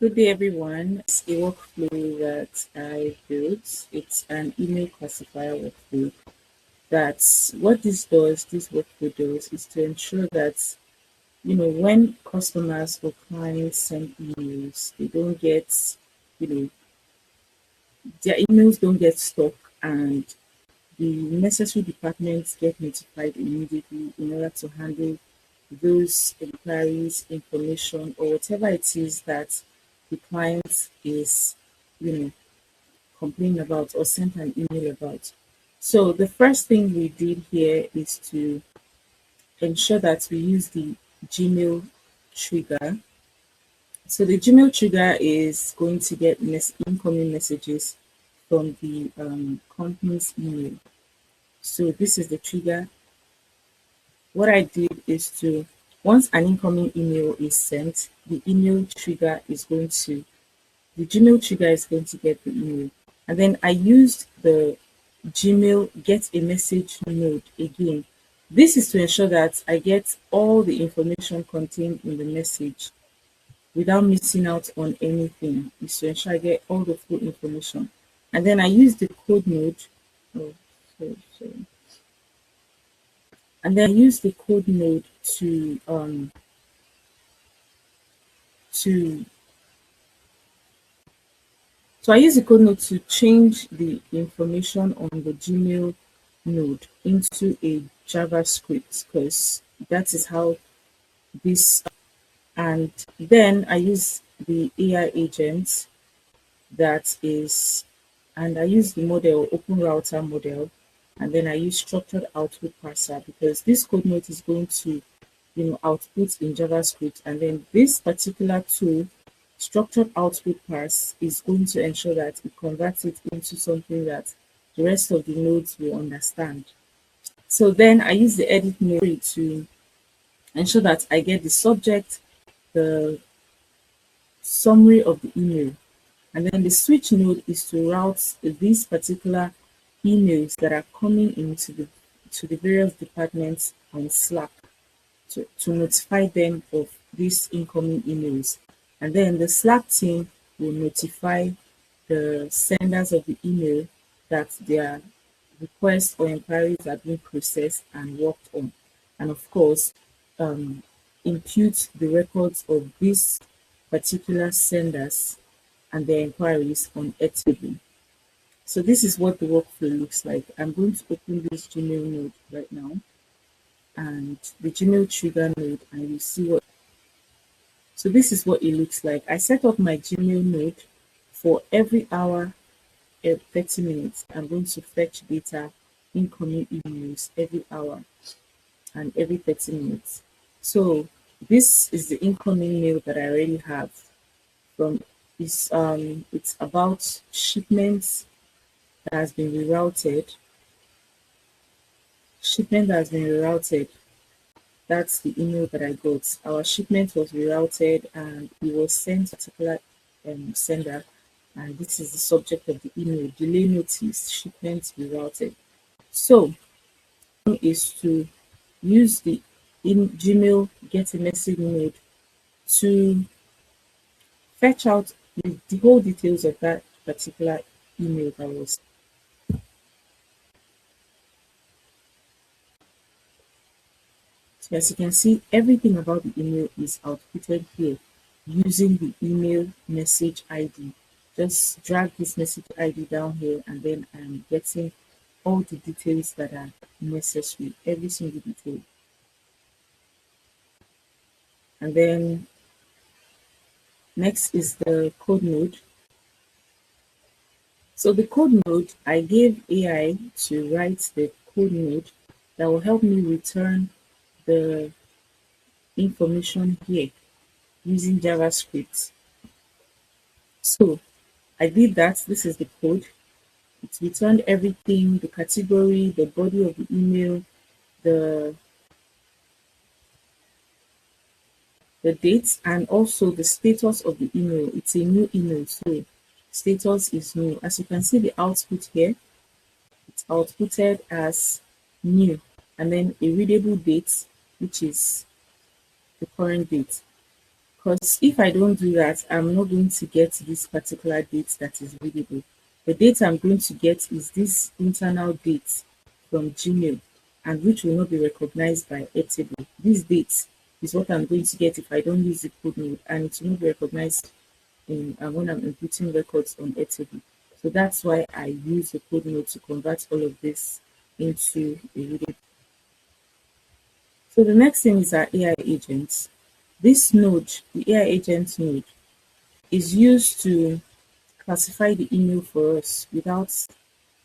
Good day, everyone. It's a workflow that I built. It's an email classifier workflow. That's what this workflow does is to ensure that, when customers or clients send emails, they don't get, you know, their emails don't get stuck and the necessary departments get notified immediately in order to handle those inquiries, information, or whatever it is that the client is, you know, complaining about or sent an email about. So the first thing we did here is to ensure that we use the Gmail trigger. So the Gmail trigger is going to get incoming messages from the company's email. So this is the trigger. What I did is to, once an incoming email is sent, the Gmail trigger is going to get the email. And then I used the Gmail get a message node again. This is to ensure that I get all the information contained in the message without missing out on anything. It's to ensure I get all the full information. And then I use the code node. Oh, sorry. And then I use the code node to so I use the code node to change the information on the Gmail node into a JavaScript because that is how this. And then I use the AI agent that is, and I use the model open router model, and then I use structured output parser because this code node is going to, output in JavaScript, and then this particular tool, structured output parse, is going to ensure that it converts it into something that the rest of the nodes will understand. So then I use the edit node to ensure that I get the subject, the summary of the email, and then the switch node is to route these particular emails that are coming into the various departments on Slack to notify them of these incoming emails. And then the Slack team will notify the senders of the email that their requests or inquiries are being processed and worked on. And of course, impute the records of these particular senders and their inquiries on Airtable. So this is what the workflow looks like. I'm going to open this Gmail node right now and the Gmail trigger node, and you see what. So this is what it looks like. I set up my Gmail node for every hour, 30 minutes. I'm going to fetch data, incoming emails every hour and every 30 minutes. So this is the incoming mail that I already have from this. It's about shipments that has been rerouted. Shipment that has been rerouted. That's the email that I got. Our shipment was rerouted and it was sent to a particular sender. And this is the subject of the email: delay notice, shipment rerouted. So is to use the Gmail get a message node to fetch out the whole details of that particular email that was. So as you can see, everything about the email is outputted here using the email message ID. Just drag this message ID down here and then I'm getting all the details that are necessary, every single detail. And then next is the code node. So the code node, I gave AI to write the code node that will help me return the information here using JavaScript. So I did that. This is the code. It returned everything: the category, the body of the email, the date, and also the status of the email. It's a new email, so status is new. As you can see, the output here, it's outputted as new, and then a readable date, which is the current date. Because if I don't do that, I'm not going to get this particular date that is readable. The date I'm going to get is this internal date from Gmail, and which will not be recognized by Airtable. This date is what I'm going to get if I don't use the code node, and it will not be recognized in when I'm inputting records on Airtable. So that's why I use the code node to convert all of this into a readable. So the next thing is our AI agents. This node, the AI agent node, is used to classify the email for us without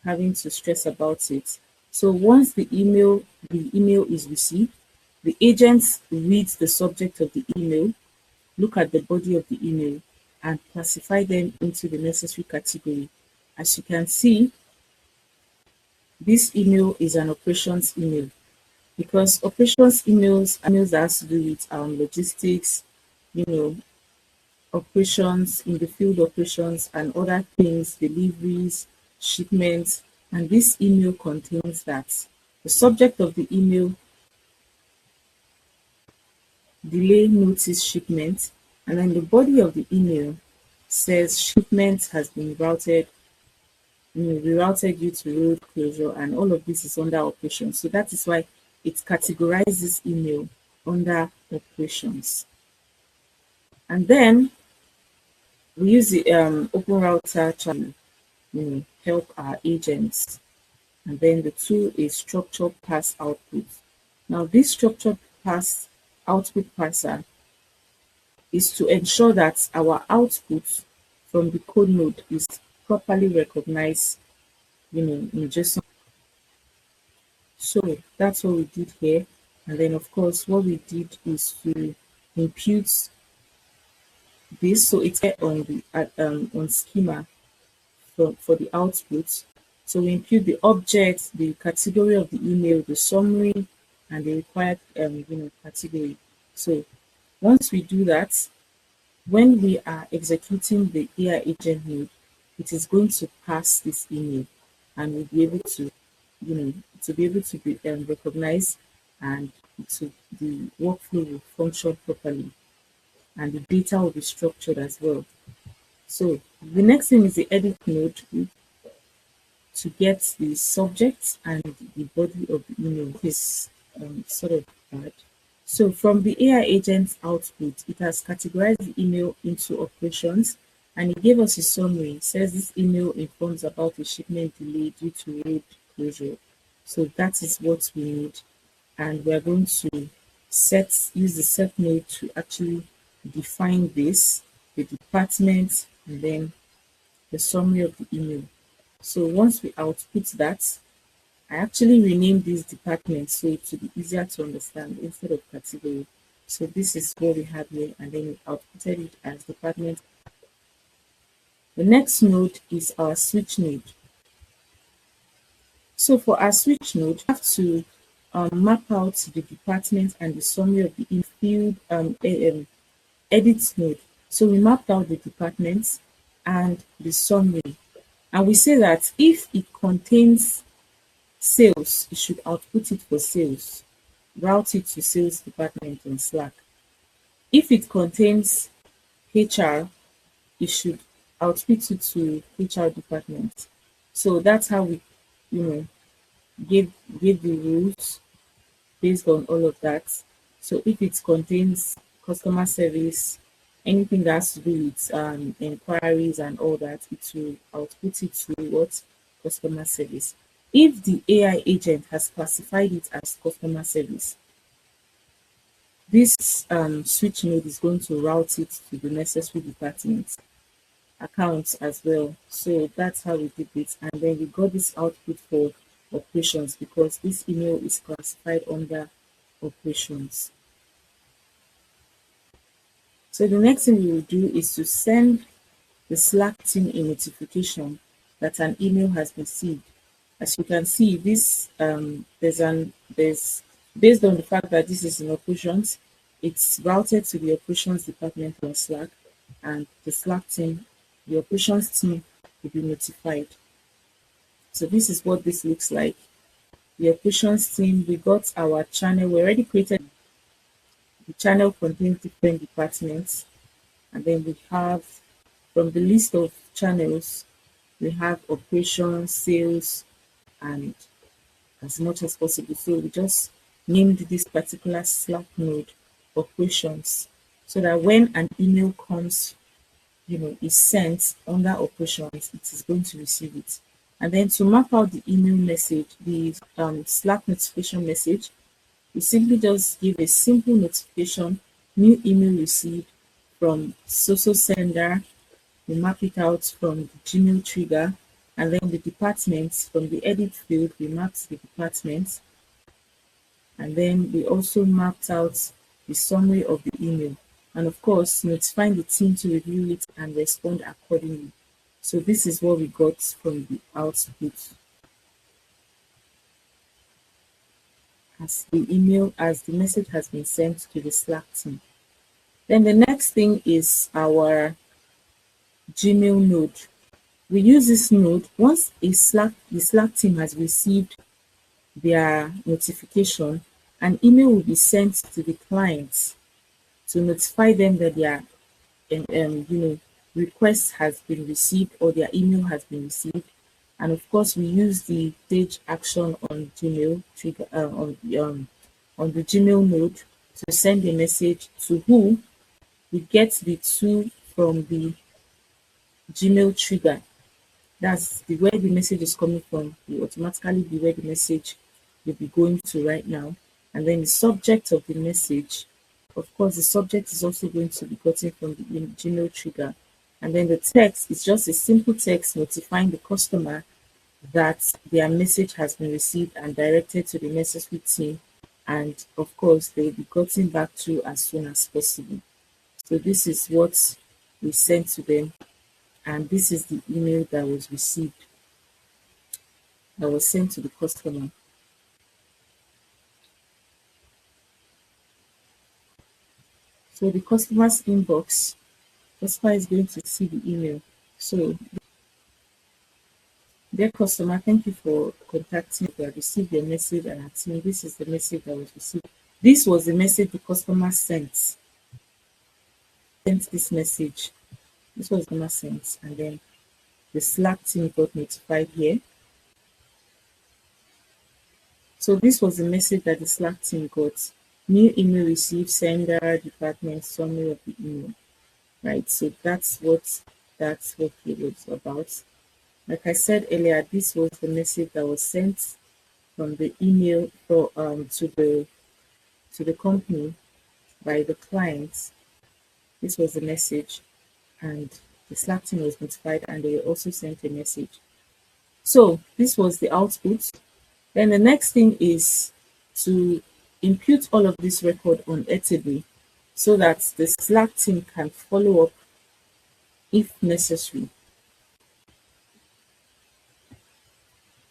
having to stress about it. So once the email is received, the agent reads the subject of the email, look at the body of the email, and classify them into the necessary category. As you can see, this email is an operations email, because operations emails that has to do with logistics, you know, operations in the field operations and other things, deliveries, shipments, and this email contains that. The subject of the email, delay notice shipment, and then the body of the email says shipment has been routed, rerouted due to road closure, and all of this is under operations. So that is why it categorizes email under operations. And then we use the open router channel, help our agents. And then the tool is structured pass output. Now this structured pass output parser is to ensure that our output from the code node is properly recognized, in JSON. So that's what we did here. And then of course what we did is to impute this, so it's on the on schema for the output. So we impute the object, the category of the email, the summary, and the required category. So once we do that, when we are executing the AI agent node, it is going to pass this email, and we'll be able to, to be able to be recognized, and the workflow will function properly, and the data will be structured as well. So the next thing is the edit node to get the subject and the body of the email. Is sort of bad. So from the AI agent's output, it has categorized the email into operations, and it gave us a summary. It says this email informs about a shipment delay due to road closure. So that is what we need, and we're going to use the set node to actually define this, the department, and then the summary of the email. So once we output that, I actually renamed this department so it will be easier to understand instead of category. So this is what we have here, and then we outputted it as department. The next node is our switch node. So for our switch node, we have to map out the department and the summary of the in-field edit node. So we mapped out the departments and the summary, and we say that if it contains sales, it should output it for sales, route it to sales department on Slack. If it contains HR, it should output it to HR department. So that's how we, give the rules based on all of that. So if it contains customer service, anything that has to do with inquiries and all that, it will output it to what? Customer service. If the AI agent has classified it as customer service, this switch node is going to route it to the necessary department accounts as well. So that's how we did it, and then we got this output for operations because this email is classified under operations. So the next thing we will do is to send the Slack team a notification that an email has been received. As you can see, this there's based on the fact that this is in operations, it's routed to the operations department on Slack, and the Slack team, the operations team, will be notified. So this is what this looks like. The operations team, we got our channel. We already created the channel, contains different departments. And then we have, from the list of channels, we have operations, sales, and as much as possible. So we just named this particular Slack node operations, so that when an email comes, is sent under operations, it is going to receive it. And then to map out the email message, the Slack notification message, we simply just give a simple notification, new email received from so sender. We map it out from the Gmail trigger, and then the departments, from the edit field, we mapped the departments, and then we also mapped out the summary of the email, and of course notifying the team to review it and respond accordingly. So this is what we got from the output as the message has been sent to the Slack team. Then the next thing is our Gmail node. We use this node once the Slack team has received their notification. An email will be sent to the clients to notify them that their request has been received, or their email has been received. And of course, we use the page action on Gmail trigger on the Gmail node to send a message to who. We get the two from the Gmail trigger. That's where the message is coming from. Will automatically be where the message will be going to right now. And then the subject of the message, of course, the subject is also going to be gotten from the Gmail trigger. And then the text is just a simple text notifying the customer that their message has been received and directed to the necessary team. And of course, they will be gotten back to as soon as possible. So this is what we sent to them. And this is the email that was received, that was sent to the customer. So the customer's inbox, customer is going to see the email. So, dear customer, thank you for contacting me. I received your message and I've seen this is the message that was received. This was the message the customer sent. This message. This was the message, and then the Slack team got notified here. So this was the message that the Slack team got. New email received, sender, department, summary of the email. Right, so that's what it was about. Like I said earlier, this was the message that was sent from the email to the company by the clients. This was the message, and the Slack team was notified, and they also sent a message. So this was the output. Then the next thing is to impute all of this record on Airtable so that the Slack team can follow up if necessary.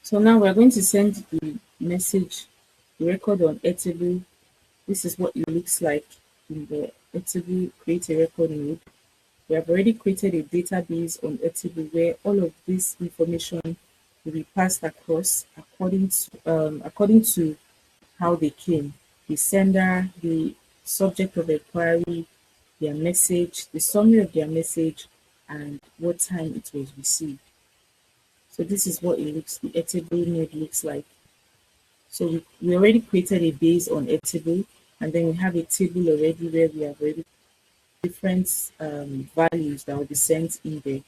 So now we're going to send the message, the record on Airtable. This is what it looks like in the Airtable create a record node. We have already created a database on Airtable where all of this information will be passed across according to how they came. The sender, the subject of the inquiry, their message, the summary of their message, and what time it was received. So this is what the Airtable node looks like. So we already created a base on Airtable, and then we have a table already where we have already different values that will be sent in there.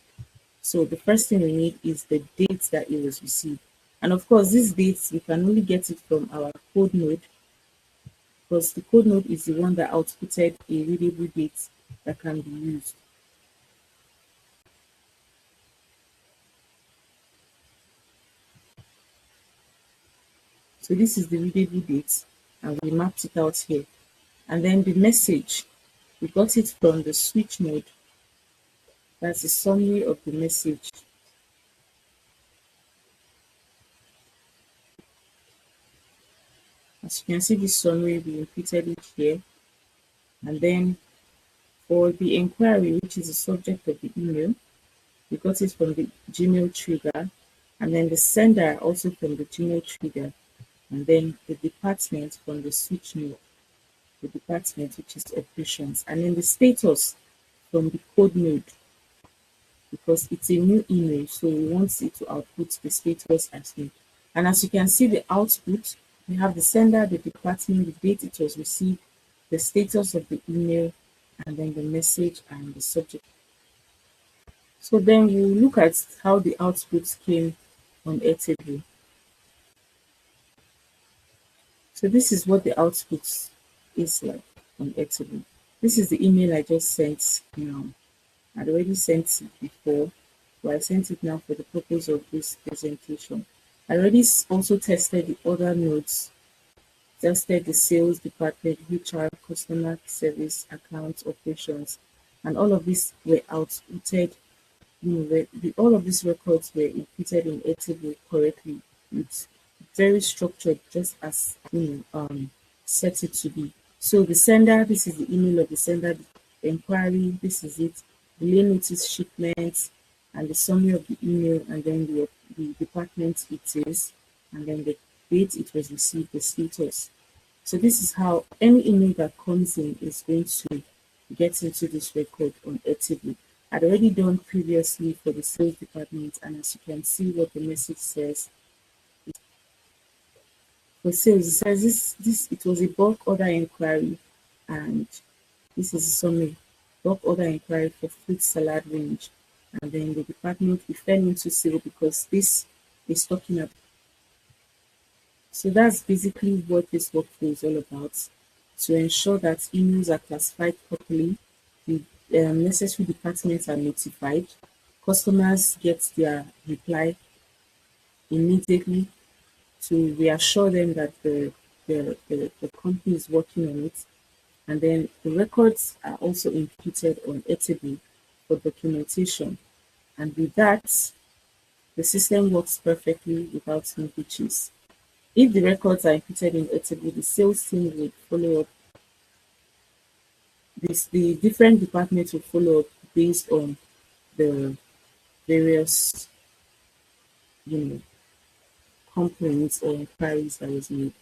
So the first thing we need is the date that it was received. And of course, these dates, we can only get it from our code node, because the code node is the one that outputted a readable date that can be used. So this is the readable date, and we mapped it out here. And then the message, we got it from the switch node. That's a summary of the message. As you can see, this summary, we imputed it here. And then for the inquiry, which is the subject of the email, we got it from the Gmail trigger. And then the sender also from the Gmail trigger. And then the department from the switch node, the department, which is operations. And then the status from the code node because it's a new email, so we want it to output the status as new. And as you can see, the output, we have the sender, the department, the date it was received, the status of the email, and then the message and the subject. So then we look at how the output came on Airtable. So this is what the output is like on Airtable. This is the email I just sent now. I'd already sent it before, but I sent it now for the purpose of this presentation. I already also tested the other nodes, tested the sales department, HR, customer service, account operations, and all of these were outputted. All of these records were inputted in Airtable correctly. It's very structured, just as set it to be. So the sender, this is the email of the sender, the inquiry, this is it, delay notice shipment, and the summary of the email, and then the department it is, and then the date it was received, the status. So this is how any email that comes in is going to get into this record on Airtable. I'd already done previously for the sales department, and as you can see what the message says. For sales, it says this it was a bulk order inquiry, and this is a summary. Bulk order inquiry for fruit salad range, and then the department we fell into sale because this is talking about. So that's basically what this workflow is all about, to ensure that emails are classified properly, the necessary departments are notified, customers get their reply immediately to reassure them that the company is working on it. And then the records are also imputed on Airtable for documentation. And with that, the system works perfectly without any glitches. If the records are imputed in Airtable, the sales team will follow up. The different departments will follow up based on the various, complaints or inquiries that was made.